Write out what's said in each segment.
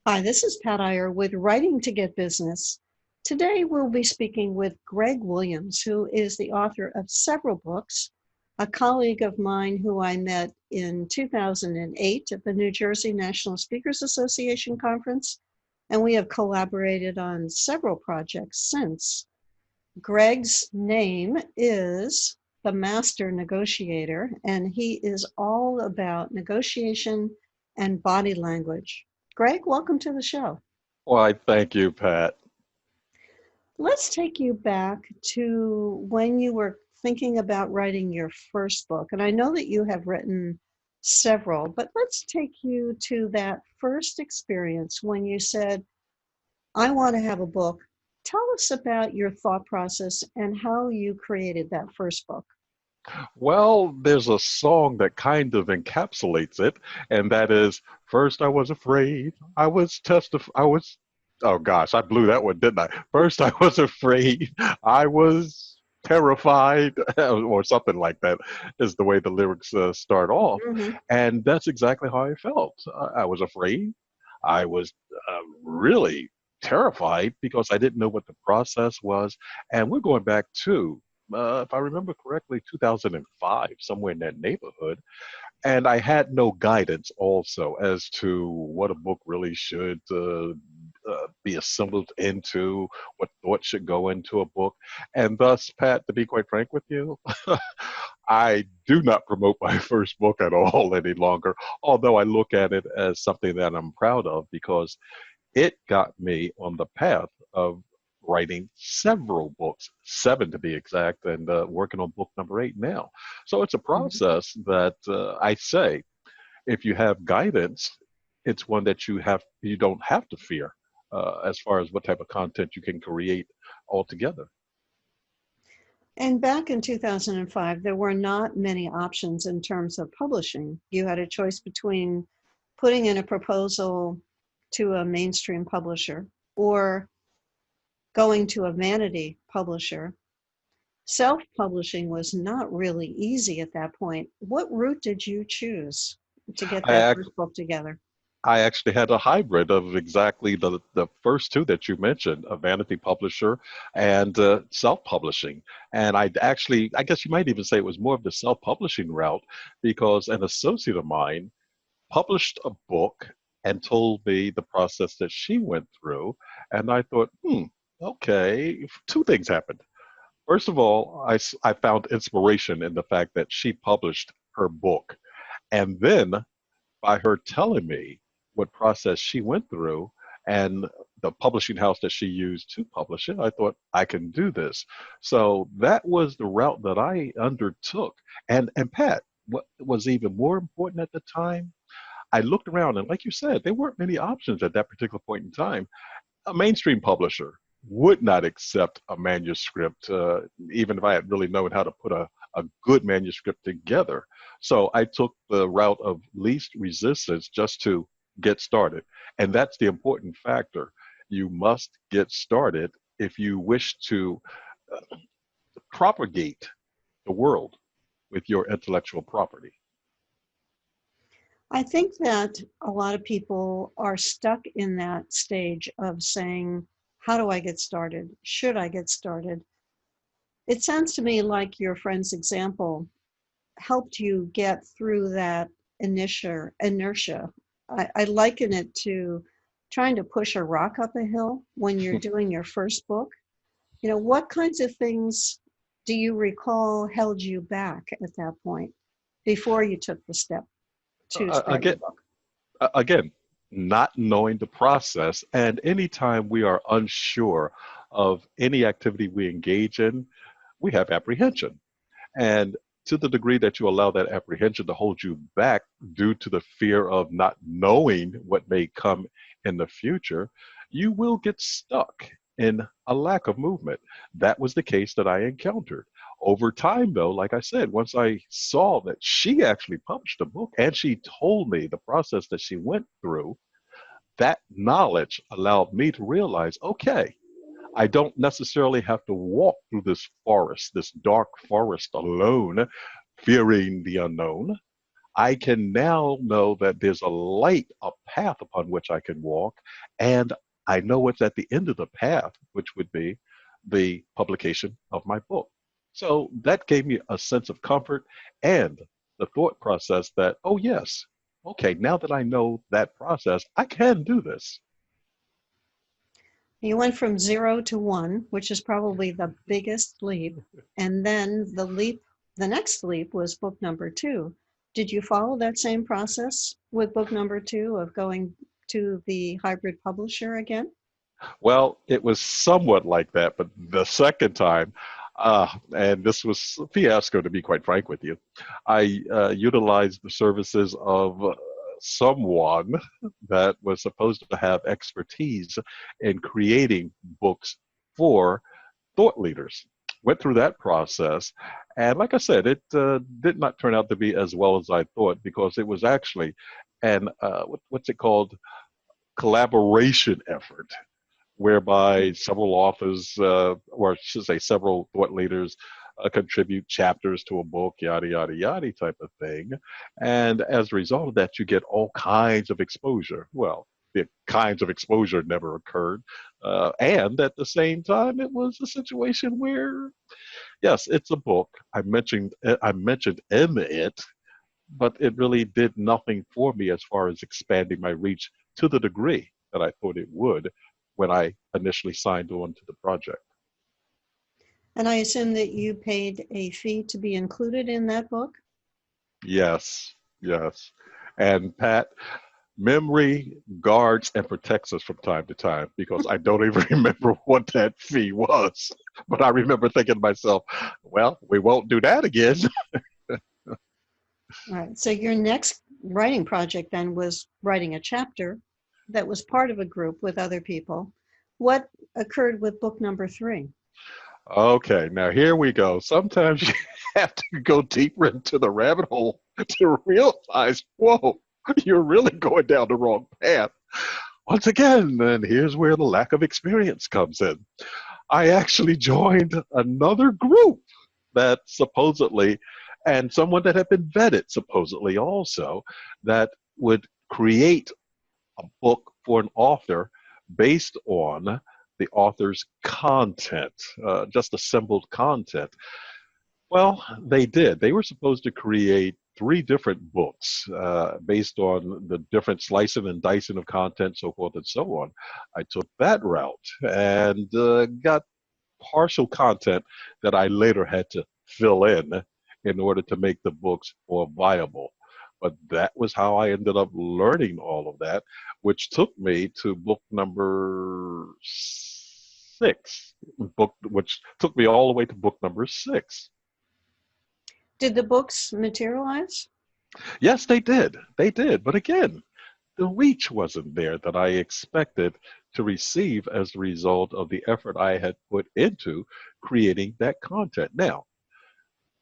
Hi, this is Pat Iyer with Writing to Get Business. Today we'll be speaking with Greg Williams, who is the author of several books, a colleague of mine who I met in 2008 at the New Jersey National Speakers Association conference, and we have collaborated on several projects since. Greg's name is the Master Negotiator, and he is all about negotiation and body language. Greg, welcome to the show. Why, thank you, Pat. Let's take you back to when you were thinking about writing your first book. And I know that you have written several, but let's take you to that first experience when you said, I want to have a book. Tell us about your thought process and how you created that first book. Well, there's a song that kind of encapsulates it, and that is, first I was afraid, oh gosh, I blew that one, didn't I? First I was afraid, I was terrified, or something like that is the way the lyrics start off. Mhm. And that's exactly how I felt. I was afraid. I was really terrified because I didn't know what the process was. And we're going back to if I remember correctly, 2005, somewhere in that neighborhood. And I had no guidance also as to what a book really should be assembled into, what thoughts should go into a book. And thus, Pat, to be quite frank with you, I do not promote my first book at all any longer, although I look at it as something that I'm proud of because it got me on the path of writing several books, seven to be exact, and working on book number eight now. So it's a process that I say, if you have guidance, it's one that you don't have to fear as far as what type of content you can create altogether. And back in 2005, there were not many options in terms of publishing. You had a choice between putting in a proposal to a mainstream publisher or going to a vanity publisher. Self-publishing was not really easy at that point. What route did you choose to get I that ac- first book together? I actually had a hybrid of exactly the first two that you mentioned, a vanity publisher and self-publishing. And I guess you might even say it was more of the self-publishing route because an associate of mine published a book and told me the process that she went through. And I thought, okay, two things happened. First of all, I found inspiration in the fact that she published her book. And then by her telling me what process she went through and the publishing house that she used to publish it, I thought I can do this. So that was the route that I undertook. And Pat, what was even more important at the time, I looked around and like you said, there weren't many options at that particular point in time. A mainstream publisher would not accept a manuscript, even if I had really known how to put a good manuscript together. So I took the route of least resistance just to get started. And that's the important factor. You must get started if you wish to uh, propagate the world with your intellectual property. I think that a lot of people are stuck in that stage of saying, how do I get started? Should I get started? It sounds to me like your friend's example helped you get through that inertia. I liken it to trying to push a rock up a hill when you're doing your first book. What kinds of things do you recall held you back at that point before you took the step to start your Again, book? again, not knowing the process, and anytime we are unsure of any activity we engage in, we have apprehension. And to the degree that you allow that apprehension to hold you back due to the fear of not knowing what may come in the future, you will get stuck in a lack of movement. That was the case that I encountered. Over time, though, like I said, once I saw that she actually published a book and she told me the process that she went through, that knowledge allowed me to realize, okay, I don't necessarily have to walk through this forest, this dark forest alone, fearing the unknown. I can now know that there's a light, a path upon which I can walk, and I know what's at the end of the path, which would be the publication of my book. So that gave me a sense of comfort and the thought process that, oh, yes, okay, now that I know that process, I can do this. You went from 0 to 1, which is probably the biggest leap. And then the next leap was book number 2. Did you follow that same process with book number 2 of going to the hybrid publisher again? Well, it was somewhat like that, but the second time, and this was a fiasco to be quite frank with you, I utilized the services of someone that was supposed to have expertise in creating books for thought leaders. Went through that process, and like I said, it did not turn out to be as well as I thought because it was actually an what's it called, collaboration effort whereby several authors, or I should say several thought leaders, contribute chapters to a book, yada, yada, yada type of thing. And as a result of that, you get all kinds of exposure. Well, the kinds of exposure never occurred. And at the same time, it was a situation where, yes, it's a book. I mentioned in it, but it really did nothing for me as far as expanding my reach to the degree that I thought it would when I initially signed on to the project. And I assume that you paid a fee to be included in that book? Yes, yes. And Pat, memory guards and protects us from time to time because I don't even remember what that fee was. But I remember thinking to myself, well, we won't do that again. All right. So your next writing project then was writing a chapter that was part of a group with other people. What occurred with book number 3? Okay, now here we go. Sometimes you have to go deeper into the rabbit hole to realize, whoa, you're really going down the wrong path. Once again, and here's where the lack of experience comes in. I actually joined another group that supposedly, and someone that had been vetted supposedly also, that would create a book for an author based on the author's content, just assembled content. Well, they did. They were supposed to create 3 different books based on the different slicing and dicing of content, so forth and so on. I took that route and got partial content that I later had to fill in order to make the books more viable. But that was how I ended up learning all of that, which took me to book number 6, which took me all the way to book number 6. Did the books materialize? Yes, they did. They did. But again, the reach wasn't there that I expected to receive as a result of the effort I had put into creating that content. Now,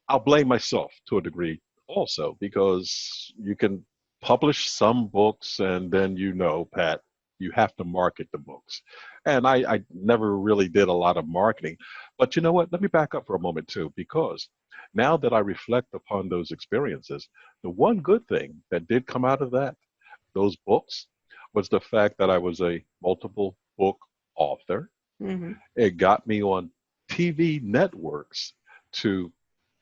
I'll blame myself to a degree also because you can publish some books and then Pat, you have to market the books. And I never really did a lot of marketing. But you know what? Let me back up for a moment too, because now that I reflect upon those experiences, the one good thing that did come out of those books was the fact that I was a multiple book author. Mm-hmm. It got me on TV networks to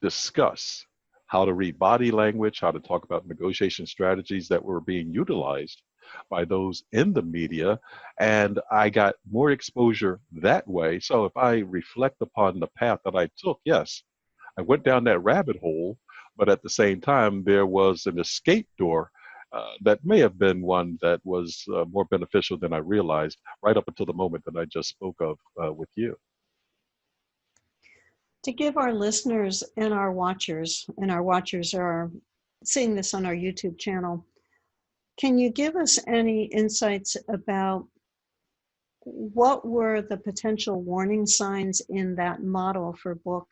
discuss how to read body language, how to talk about negotiation strategies that were being utilized by those in the media. And I got more exposure that way. So if I reflect upon the path that I took, yes, I went down that rabbit hole, but at the same time, there was an escape door that may have been one that was more beneficial than I realized right up until the moment that I just spoke of with you. To give our listeners and our watchers are seeing this on our YouTube channel, can you give us any insights about what were the potential warning signs in that model for book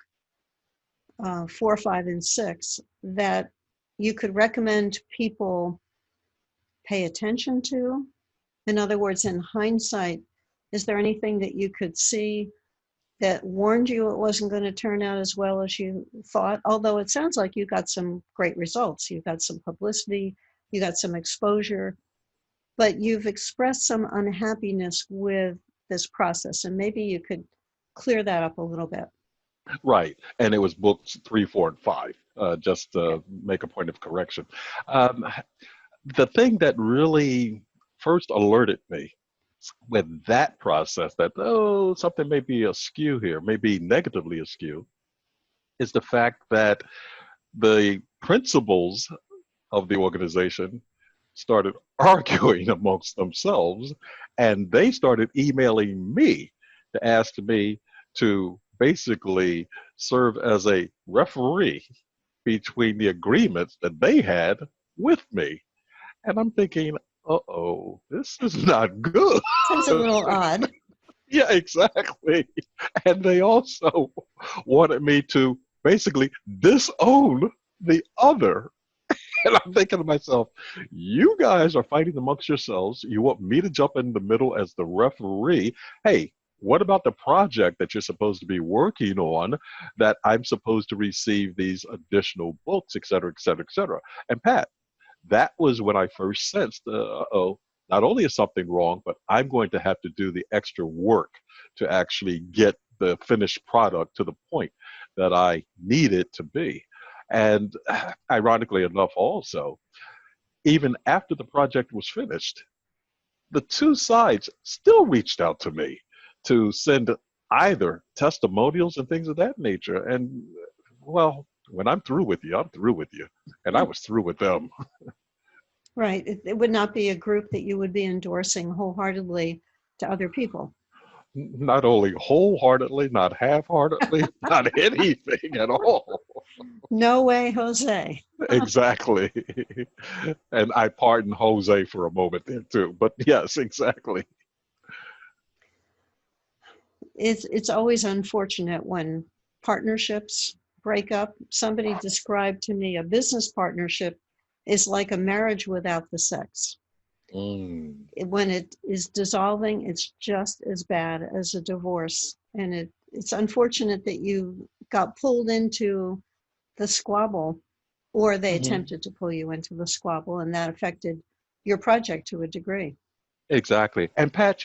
4, 5, and 6 that you could recommend people pay attention to? In other words, in hindsight, is there anything that you could see that warned you it wasn't going to turn out as well as you thought? Although it sounds like you got some great results. You got some publicity, you got some exposure, but you've expressed some unhappiness with this process, and maybe you could clear that up a little bit. Right. And it was books 3, 4, and 5, just to make a point of correction. Um, the thing that really first alerted me with that process that, oh, something may be askew here, may be negatively askew, is the fact that the principals of the organization started arguing amongst themselves, and they started emailing me to ask me to basically serve as a referee between the agreements that they had with me. And I'm thinking, uh-oh, this is not good. Sounds a little odd. Yeah, exactly. And they also wanted me to basically disown the other. And I'm thinking to myself, you guys are fighting amongst yourselves. You want me to jump in the middle as the referee. Hey, what about the project that you're supposed to be working on that I'm supposed to receive these additional books, et cetera, et cetera, et cetera? And Pat, that was when I first sensed, oh, not only is something wrong, but I'm going to have to do the extra work to actually get the finished product to the point that I need it to be. And ironically enough, also, even after the project was finished, the two sides still reached out to me to send either testimonials and things of that nature. And well, when I'm through with you, I'm through with you. And I was through with them. Right. It would not be a group that you would be endorsing wholeheartedly to other people. Not only wholeheartedly, not half-heartedly, not anything at all. No way, Jose. Exactly. And I pardon Jose for a moment there too. But yes, exactly. It's always unfortunate when partnerships break up. Somebody described to me a business partnership is like a marriage without the sex. Mm. When it is dissolving, it's just as bad as a divorce. And it's unfortunate that you got pulled into the squabble, or they Mhm. attempted to pull you into the squabble, and that affected your project to a degree. Exactly. And Pat,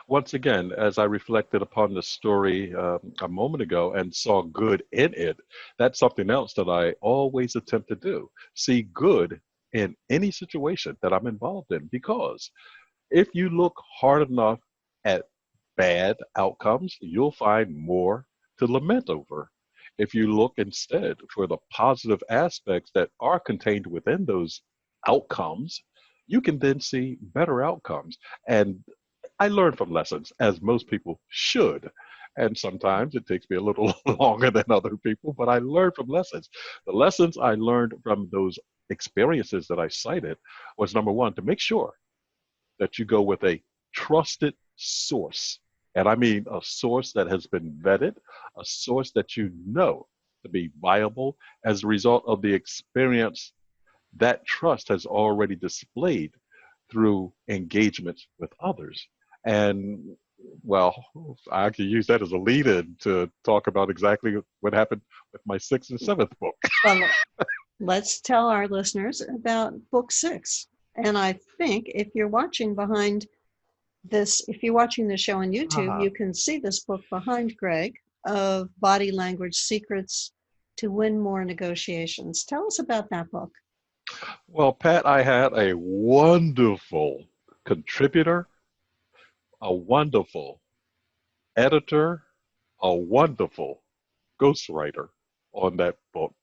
once again, as I reflected upon the story a moment ago and saw good in it, that's something else that I always attempt to do. See good in any situation that I'm involved in. Because if you look hard enough at bad outcomes, you'll find more to lament over. If you look instead for the positive aspects that are contained within those outcomes, you can then see better outcomes. And I learn from lessons, as most people should. And sometimes it takes me a little longer than other people, but I learn from lessons. The lessons I learned from those experiences that I cited was number one, to make sure that you go with a trusted source. And I mean a source that has been vetted, a source that you know to be viable as a result of the experience that trust has already displayed through engagements with others. And well, I can use that as a lead in to talk about exactly what happened with my sixth and seventh book. Well, let's tell our listeners about book 6. And I think if you're watching behind this, if you're watching the show on YouTube, Uh-huh. you can see this book behind Greg of Body Language Secrets to Win More Negotiations. Tell us about that book. Well, Pat, I had a wonderful contributor, a wonderful editor, a wonderful ghostwriter on that book.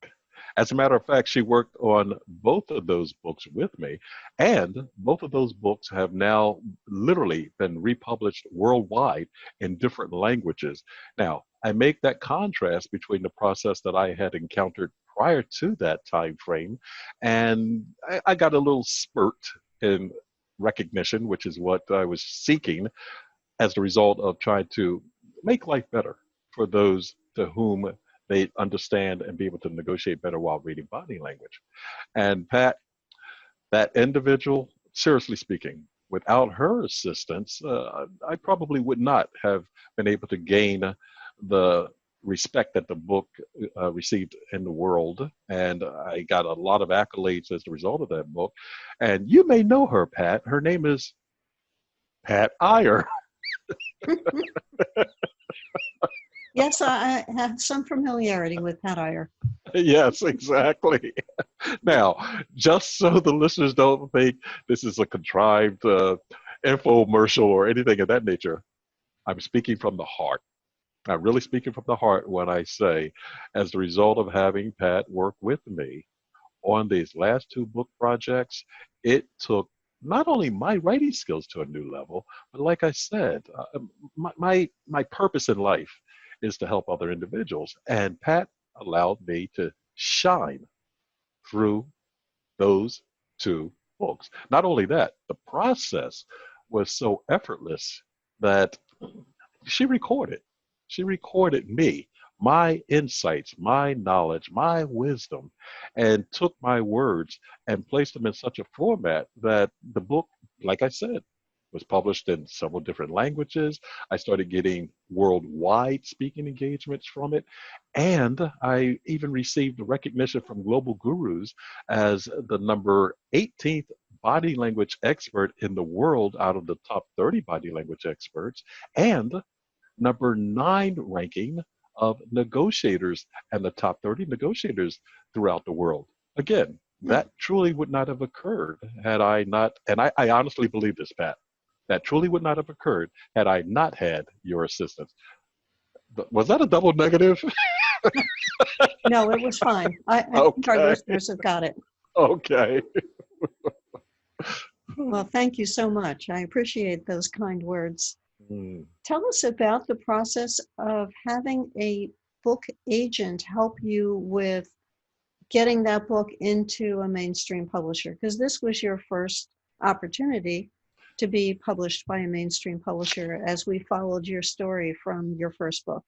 As a matter of fact, she worked on both of those books with me, and both of those books have now literally been republished worldwide in different languages. Now, I make that contrast between the process that I had encountered prior to that time frame, and I got a little spurt in recognition, which is what I was seeking as a result of trying to make life better for those to whom they understand and be able to negotiate better while reading body language. And Pat, that individual, seriously speaking, without her assistance, I probably would not have been able to gain the respect that the book received in the world, and I got a lot of accolades as a result of that book. And you may know her, Pat. Her name is Pat Iyer. Yes, I have some familiarity with Pat Iyer. Yes, exactly. Now, just so the listeners don't think this is a contrived infomercial or anything of that nature, I'm speaking from the heart. I'm really speaking from the heart when I say, as a result of having Pat work with me on these last two book projects, it took not only my writing skills to a new level, but like I said, my purpose in life is to help other individuals. And Pat allowed me to shine through those two books. Not only that, the process was so effortless that she recorded. She recorded me, my insights, my knowledge, my wisdom, and took my words and placed them in such a format that the book, like I said, was published in several different languages. I started getting worldwide speaking engagements from it. And I even received recognition from global gurus as the number 18th body language expert in the world out of the top 30 body language experts, and number 9 ranking of negotiators and the top 30 negotiators throughout the world. Again, Hmm. that truly would not have occurred had I not, and I honestly believe this, Pat, that truly would not have occurred had I not had your assistance. Was that a double negative? No, it was fine. I think our Okay, listeners have got it. okay. Well, thank you so much. I appreciate those kind words. Hmm. Tell us about the process of having a book agent help you with getting that book into a mainstream publisher, because this was your first opportunity to be published by a mainstream publisher as we followed your story from your first book.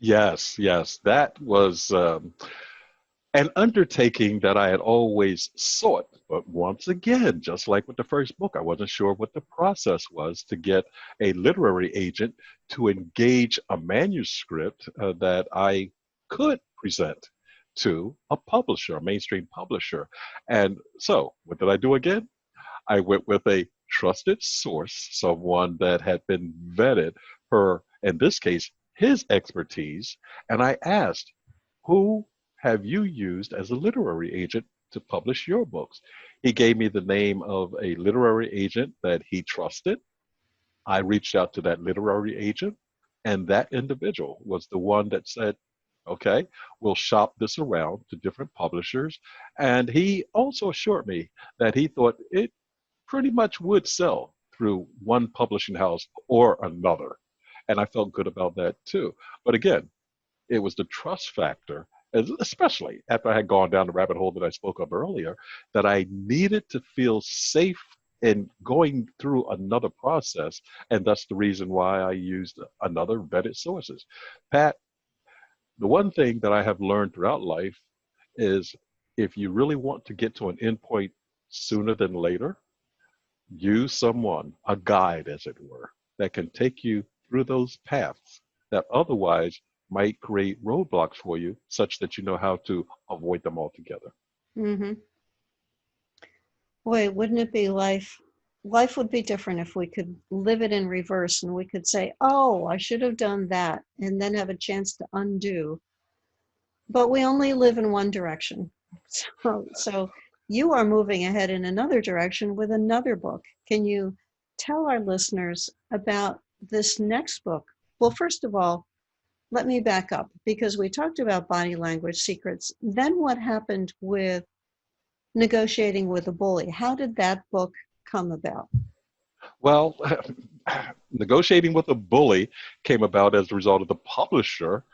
Yes, yes, that was an undertaking that I had always sought. But once again, just like with the first book, I wasn't sure what the process was to get a literary agent to engage a manuscript that I could present to a publisher, a mainstream publisher. And so, what did I do again? I went with a trusted source, someone that had been vetted for, in this case, his expertise. And I asked, who have you used as a literary agent to publish your books? He gave me the name of a literary agent that he trusted. I reached out to that literary agent, and that individual was the one that said, okay, we'll shop this around to different publishers. And he also assured me that he thought it pretty much would sell through one publishing house or another. And I felt good about that too. But again, it was the trust factor, especially after I had gone down the rabbit hole that I spoke of earlier, that I needed to feel safe in going through another process. And that's the reason why I used another vetted sources. Pat, the one thing that I have learned throughout life is if you really want to get to an endpoint sooner than later, use someone, a guide as it were, that can take you through those paths that otherwise might create roadblocks for you such that you know how to avoid them altogether. Mm-hmm. Boy, wouldn't it be life? Life would be different if we could live it in reverse and we could say, oh, I should have done that, and then have a chance to undo. But we only live in one direction. So you are moving ahead in another direction with another book. Can you tell our listeners about this next book? Well, first of all, let me back up because we talked about body language secrets. Then what happened with negotiating with a bully? How did that book come about? Well, negotiating with a bully came about as a result of the publisher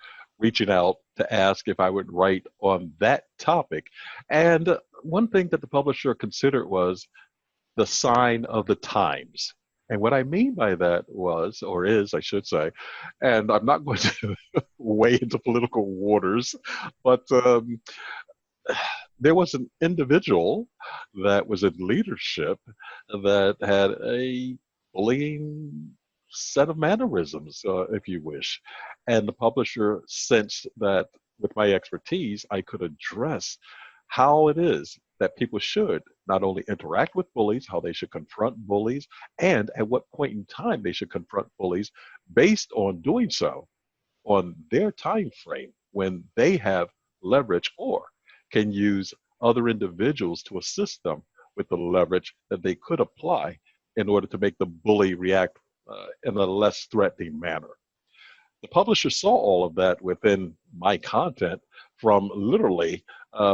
reaching out to ask if I would write on that topic. And one thing that the publisher considered was the sign of the times. And what I mean by that was, or is, I should say, and I'm not going to wade into political waters, but there was an individual that was in leadership that had a bullying set of mannerisms, if you wish. And the publisher sensed that with my expertise, I could address how it is that people should not only interact with bullies, how they should confront bullies, and at what point in time they should confront bullies based on doing so on their time frame when they have leverage or can use other individuals to assist them with the leverage that they could apply in order to make the bully react in a less threatening manner. The publisher saw all of that within my content, from literally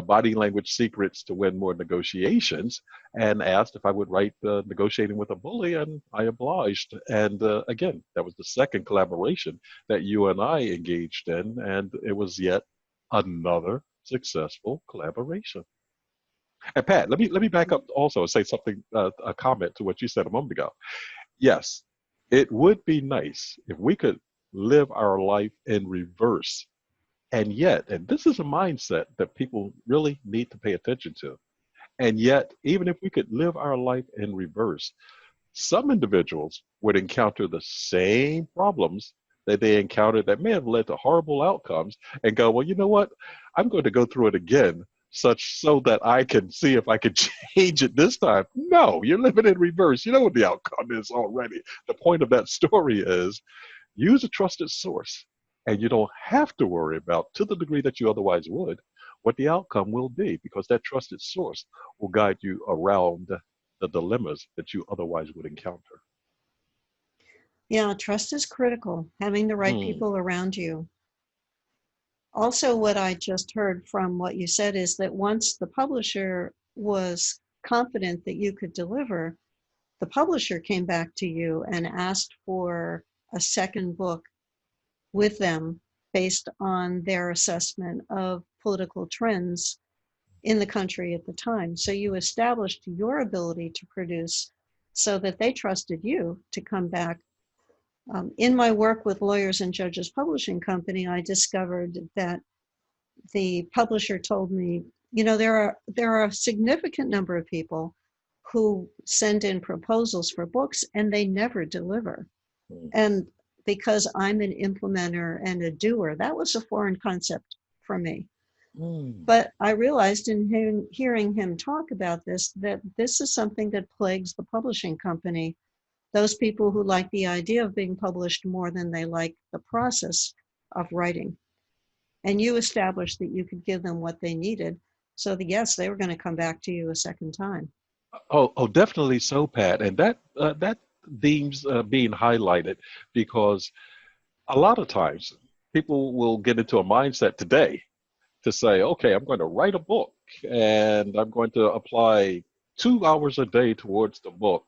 body language secrets to win more negotiations, and asked if I would write Negotiating with a Bully, and I obliged. And again, that was the second collaboration that you and I engaged in, and it was yet another successful collaboration. And Pat, let me back up also and say something, a comment to what you said a moment ago. Yes, it would be nice if we could live our life in reverse. And yet, and this is a mindset that people really need to pay attention to. And yet, even if we could live our life in reverse, some individuals would encounter the same problems that they encountered that may have led to horrible outcomes and go, well, you know what? I'm going to go through it again, such so that I can see if I can change it this time. No, you're living in reverse. You know what the outcome is already. The point of that story is use a trusted source, and you don't have to worry about, to the degree that you otherwise would, what the outcome will be, because that trusted source will guide you around the dilemmas that you otherwise would encounter. Yeah, trust is critical, having the right Mm, people around you. Also, what I just heard from what you said is that once the publisher was confident that you could deliver, the publisher came back to you and asked for a second book with them based on their assessment of political trends in the country at the time. So you established your ability to produce so that they trusted you to come back. In my work with Lawyers and Judges Publishing Company, I discovered that the publisher told me, you know, there are a significant number of people who send in proposals for books and they never deliver. mm, And because I'm an implementer and a doer, that was a foreign concept for me. mm. But I realized in hearing him talk about this, that this is something that plagues the publishing company. Those people who like the idea of being published more than they like the process of writing. And you established that you could give them what they needed. So that, yes, they were going to come back to you a second time. Oh, definitely so, Pat. And that deems being highlighted because a lot of times people will get into a mindset today to say, okay, I'm going to write a book and I'm going to apply 2 hours a day towards the book.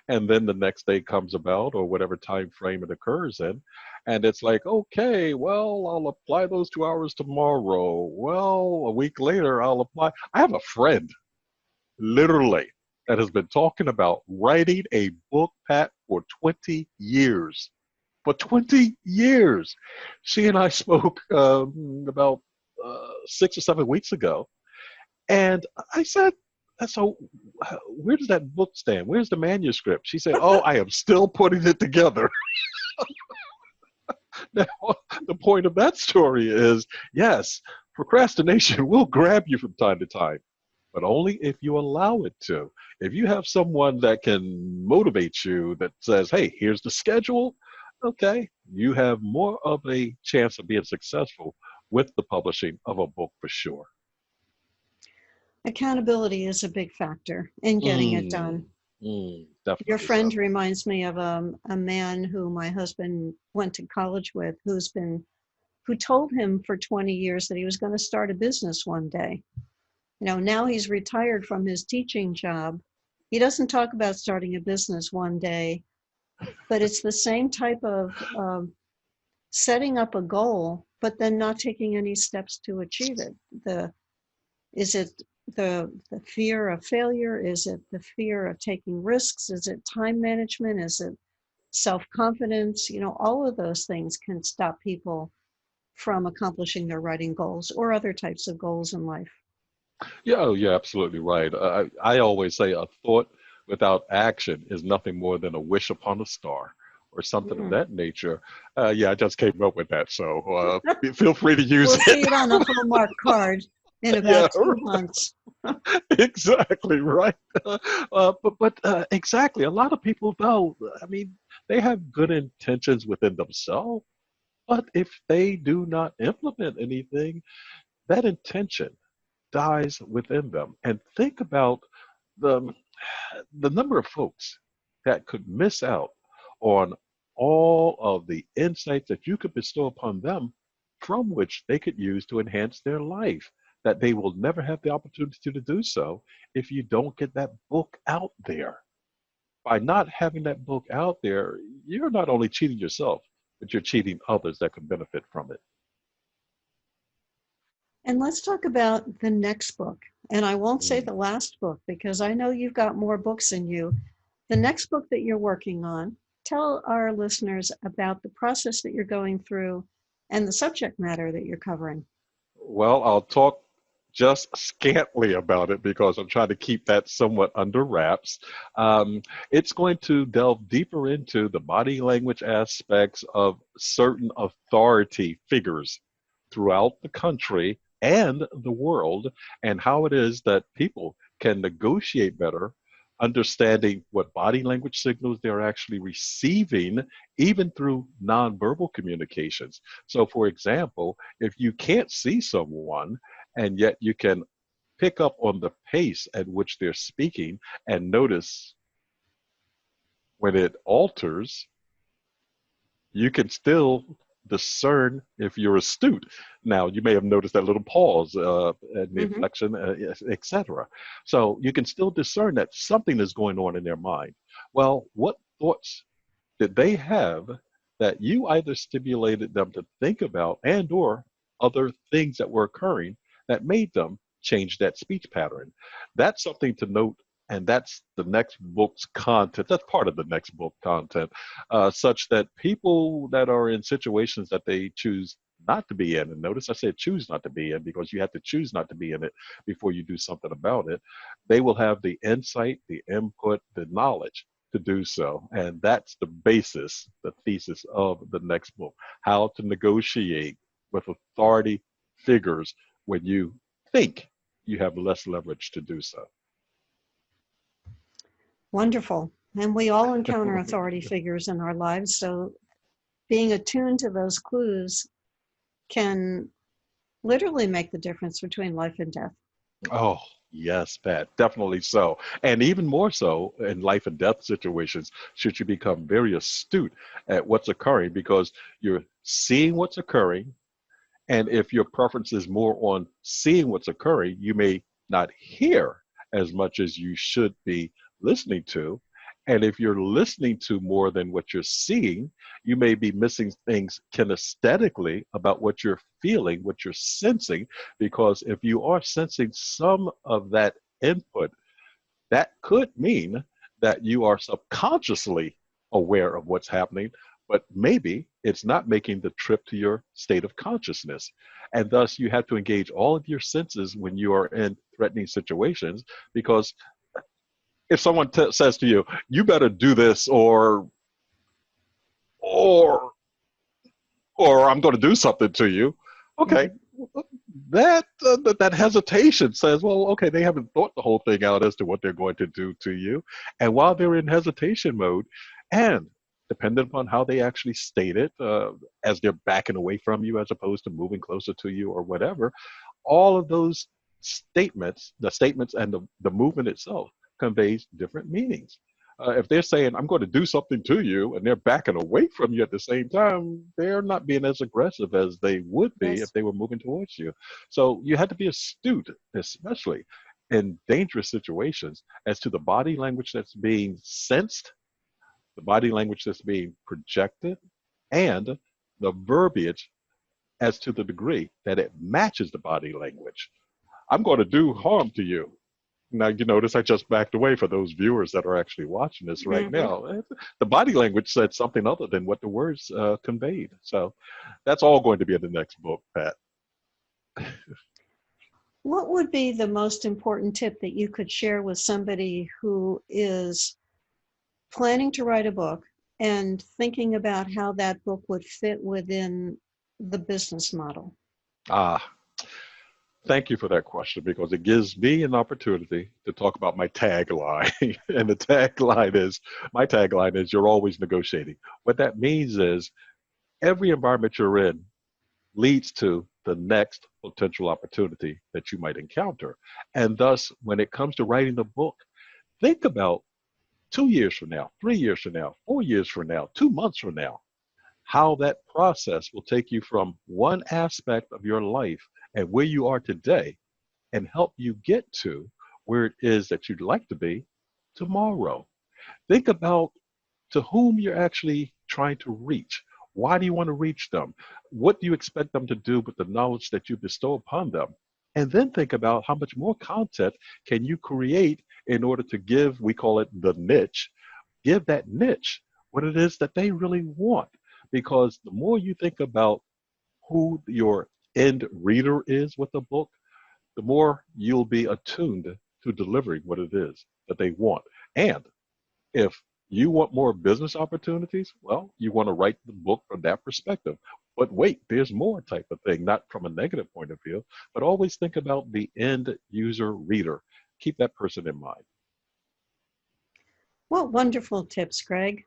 And then the next day comes about, or whatever time frame it occurs in. And it's like, okay, well, I'll apply those 2 hours tomorrow. Well, a week later, I'll apply. I have a friend, literally, that has been talking about writing a book, Pat, for 20 years. For 20 years. She and I spoke about 6 or 7 weeks ago. And I said, so where does that book stand? Where's the manuscript? She said, oh, I am still putting it together. Now, the point of that story is, yes, procrastination will grab you from time to time, but only if you allow it to. If you have someone that can motivate you, that says, hey, here's the schedule, okay, you have more of a chance of being successful with the publishing of a book for sure. Accountability is a big factor in getting it Mm, done. Your definitely friend so. reminds me of a man who my husband went to college with, who told him for 20 years that he was going to start a business one day. You know, now he's retired from his teaching job. He doesn't talk about starting a business one day, but it's the same type of setting up a goal, but then not taking any steps to achieve it. Is it the fear of failure? Is it the fear of taking risks? Is it time management? Is it self-confidence? You know, all of those things can stop people from accomplishing their writing goals or other types of goals in life. Yeah, oh, you're absolutely right. I always say a thought without action is nothing more than a wish upon a star. or something of Mm. that nature. Yeah, I just came up with that. So feel free to use We'll see it. it on a Hallmark card in Yeah, about 2 months. exactly right. But exactly, a lot of people though, I mean, they have good intentions within themselves, but if they do not implement anything, that intention dies within them. And think about the the number of folks that could miss out on all of the insights that you could bestow upon them from which they could use to enhance their life, that they will never have the opportunity to do so if you don't get that book out there. By not having that book out there, you're not only cheating yourself, but you're cheating others that could benefit from it. And let's talk about the next book. And I won't say Mm. the last book because I know you've got more books in you. The next book that you're working on, tell our listeners about the process that you're going through and the subject matter that you're covering. Well, I'll talk just scantily about it because I'm trying to keep that somewhat under wraps. It's going to delve deeper into the body language aspects of certain authority figures throughout the country and the world, and how it is that people can negotiate better, understanding what body language signals they're actually receiving, even through nonverbal communications. So, for example, if you can't see someone and yet you can pick up on the pace at which they're speaking and notice when it alters, you can still discern if you're astute. Now, you may have noticed that little pause and the Hmm. inflection, etc. So you can still discern that something is going on in their mind. Well, what thoughts did they have that you either stimulated them to think about and or other things that were occurring that made them change that speech pattern? That's something to note, and that's the next book's content. That's part of the next book content, such that people that are in situations that they choose not to be in, and notice I said choose not to be in because you have to choose not to be in it before you do something about it, they will have the insight, the input, the knowledge to do so. And that's the basis, the thesis of the next book, how to negotiate with authority figures when you think you have less leverage to do so. Wonderful. And we all encounter authority figures in our lives. So being attuned to those clues can literally make the difference between life and death. Oh, yes, Pat, definitely so. And even more so in life and death situations, should you become very astute at what's occurring because you're seeing what's occurring. And if your preference is more on seeing what's occurring, you may not hear as much as you should be listening to. And if you're listening to more than what you're seeing, you may be missing things kinesthetically about what you're feeling, what you're sensing. Because if you are sensing some of that input, that could mean that you are subconsciously aware of what's happening, but maybe it's not making the trip to your state of consciousness. And thus, you have to engage all of your senses when you are in threatening situations. Because if someone says to you, "You better do this," or or "I'm going to do something to you," okay, Mhm. that hesitation says, well, okay, they haven't thought the whole thing out as to what they're going to do to you. And while they're in hesitation mode, and depending upon how they actually state it, as they're backing away from you as opposed to moving closer to you or whatever, all of those statements, the statements and the movement itself conveys different meanings. If they're saying, "I'm going to do something to you," and they're backing away from you at the same time, they're not being as aggressive as they would be if Yes. they were moving towards you. So you have to be astute, especially in dangerous situations, as to the body language that's being sensed, the body language that's being projected, and the verbiage as to the degree that it matches the body language. "I'm going to do harm to you." Now, you notice I just backed away for those viewers that are actually watching this right Hmm. now. The body language said something other than what the words conveyed. So that's all going to be in the next book, Pat. What would be the most important tip that you could share with somebody who is planning to write a book and thinking about how that book would fit within the business model? Ah, thank you for that question because it gives me an opportunity to talk about my tagline. And my tagline is, you're always negotiating. What that means is every environment you're in leads to the next potential opportunity that you might encounter. And thus, when it comes to writing a book, think about 2 years from now, 3 years from now, 4 years from now, 2 months from now, how that process will take you from one aspect of your life and where you are today and help you get to where it is that you'd like to be tomorrow. Think about to whom you're actually trying to reach. Why do you want to reach them? What do you expect them to do with the knowledge that you bestow upon them? And then think about how much more content can you create in order to give, we call it the niche, give that niche what it is that they really want. Because the more you think about who your end reader is with a book, the more you'll be attuned to delivering what it is that they want. And if you want more business opportunities, well, you want to write the book from that perspective. But wait, there's more type of thing, not from a negative point of view, but always think about the end user reader. Keep that person in mind. What wonderful tips, Greg.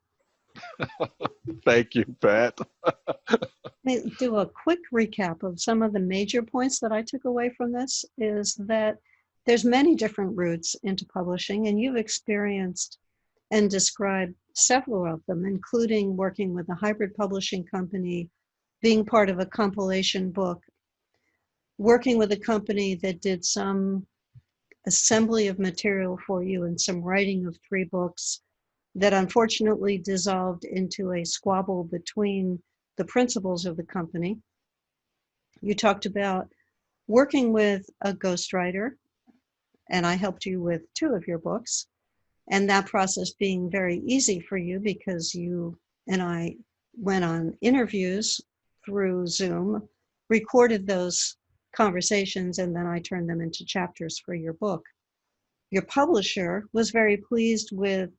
Thank you, Pat. Let me do a quick recap of some of the major points that I took away from this is that there's many different routes into publishing, and you've experienced and described several of them, including working with a hybrid publishing company, being part of a compilation book, working with a company that did some assembly of material for you and some writing of 3 books that unfortunately dissolved into a squabble between the principals of the company. You talked about working with a ghostwriter, and I helped you with 2 of your books, and that process being very easy for you because you and I went on interviews through Zoom, recorded those conversations, and then I turned them into chapters for your book. Your publisher was very pleased with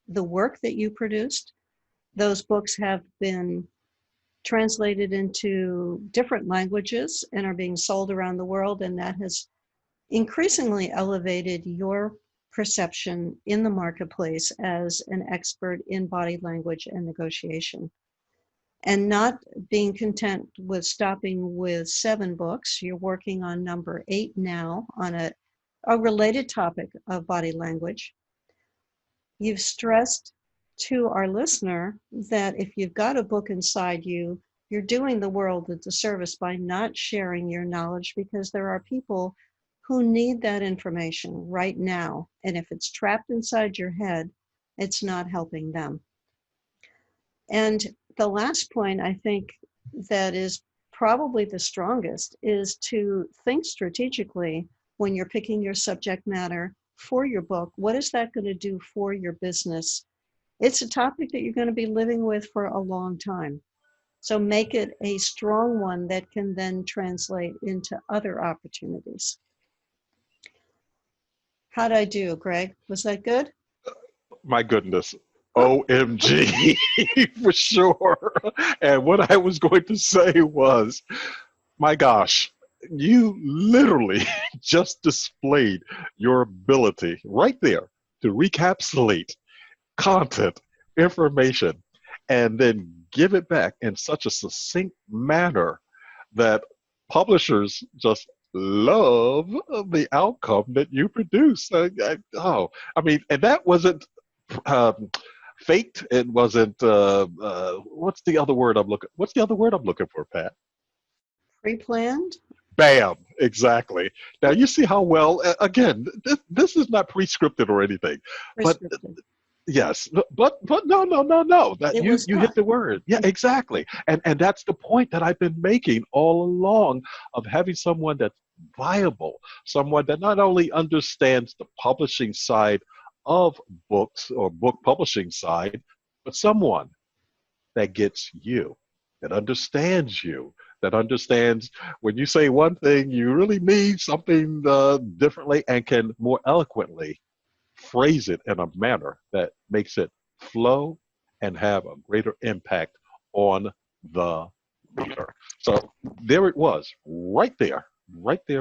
the work that you produced. Those books have been translated into different languages and are being sold around the world, and that has increasingly elevated your perception in the marketplace as an expert in body language and negotiation. And not being content with stopping with 7 books, you're working on number 8 now on a related topic of body language. You've stressed to our listener that if you've got a book inside you, you're doing the world a disservice by not sharing your knowledge because there are people who need that information right now. And if it's trapped inside your head, it's not helping them. And the last point I think that is probably the strongest is to think strategically when you're picking your subject matter for your book. What is that going to do for your business? It's a topic that you're going to be living with for a long time. So make it a strong one that can then translate into other opportunities. How'd I do, Greg? Was that good? My goodness. OMG, for sure. And what I was going to say was, my gosh, you literally just displayed your ability right there to recapsulate content, information, and then give it back in such a succinct manner that publishers just love the outcome that you produce. I mean, and that wasn't um, faked. It wasn't. What's the other word I'm looking? What's the other word I'm looking for, Pat? Pre-planned? Bam! Exactly. Now you see how well. Again, this is not pre-scripted or anything, but Prescriptive. yes, but no. That It you was you hit not. the word. Yeah, exactly. And that's the point that I've been making all along of having someone that's viable, someone that not only understands the publishing side of books or book publishing side, but someone that gets you, that understands when you say one thing, you really mean something differently and can more eloquently phrase it in a manner that makes it flow and have a greater impact on the reader. So there it was, right there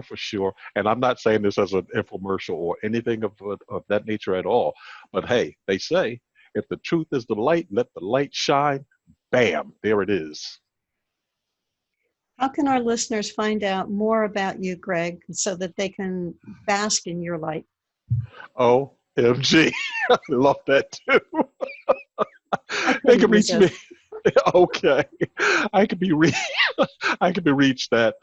for sure. And I'm not saying this as an infomercial or anything of that nature at all. But hey, they say, if the truth is the light, let the light shine. Bam, there it is. How can our listeners find out more about you, Greg, so that they can bask in your light? OMG. I love that too. I They couldn't can reach me. resist. Okay. I could be I could be reached at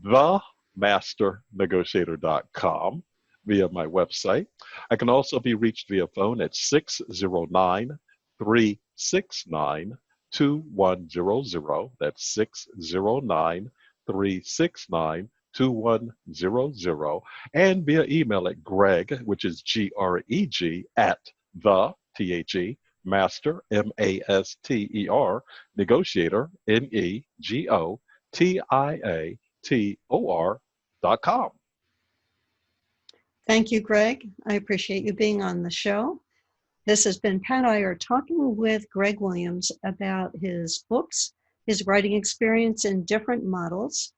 themasternegotiator.com via my website. I can also be reached via phone at 609-369-2100. That's 609-369-2100. And via email at Greg, which is GREG, at the THE master, MASTER, negotiator, NEGOTIATOR.com. Thank you, Greg. I appreciate you being on the show. This has been Pat Iyer talking with Greg Williams about his books, his writing experience in different models.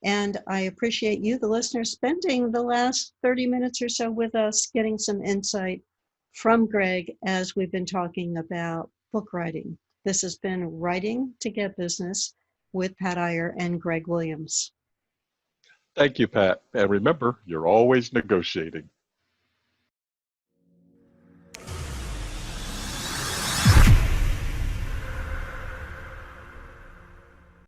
And I appreciate you, the listener, spending the last 30 minutes or so with us, getting some insight from Greg as we've been talking about book writing. This has been Writing to Get Business with Pat Iyer and Greg Williams. Thank you, Pat. And remember, you're always negotiating.